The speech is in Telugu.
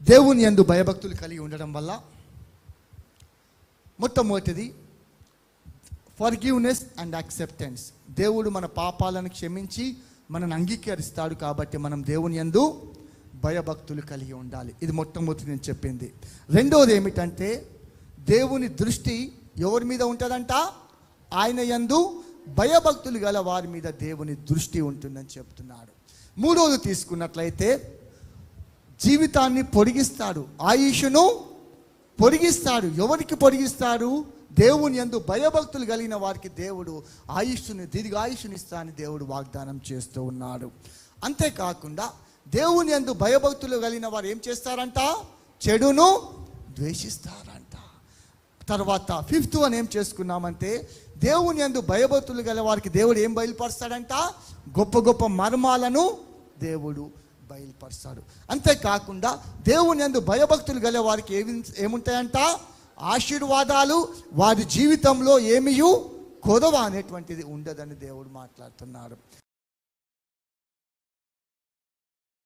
దేవుని యందు భయభక్తులు కలిగి ఉండడం వల్ల మొట్టమొదటిది ఫర్గివ్నెస్ అండ్ యాక్సెప్టెన్స్. దేవుడు మన పాపాలను క్షమించి మనల్ని అంగీకరిస్తాడు. కాబట్టి మనం దేవుని యందు భయభక్తులు కలిగి ఉండాలి. ఇది మొట్టమొదటి నేను చెప్పింది. రెండోది ఏమిటంటే దేవుని దృష్టి ఎవరి మీద ఉంటుందంట? ఆయన యందు భయభక్తులు గల వారి మీద దేవుని దృష్టి ఉంటుందని చెప్తున్నాడు. మూడోది తీసుకున్నట్లయితే జీవితాన్ని పొడిగిస్తాడు, ఆయుష్ను పొడిగిస్తాడు. ఎవరికి పొడిగిస్తాడు? దేవుని యందు భయభక్తులు కలిగిన వారికి దేవుడు ఆయుష్ని, దీర్ఘాయుష్ని ఇస్తానని దేవుడు వాగ్దానం చేస్తూ ఉన్నాడు. అంతేకాకుండా దేవుని యందు భయభక్తులు కలిగిన వారు ఏం చేస్తారంట? చెడును ద్వేషిస్తారంట. తర్వాత ఫిఫ్త్ వన్ ఏం చేసుకున్నామంటే దేవుని యందు భయభక్తులు గల వారికి దేవుడు ఏం బయలుపరుస్తాడంట? గొప్ప గొప్ప మర్మాలను దేవుడు బయలుపరుస్తాడు. అంతేకాకుండా దేవుని యందు భయభక్తులు గల వారికి ఏముంటాయంట? ఆశీర్వాదాలు వారి జీవితంలో ఏమీ కొదవ అనేటువంటిది ఉండదని దేవుడు మాట్లాడుతున్నాడు.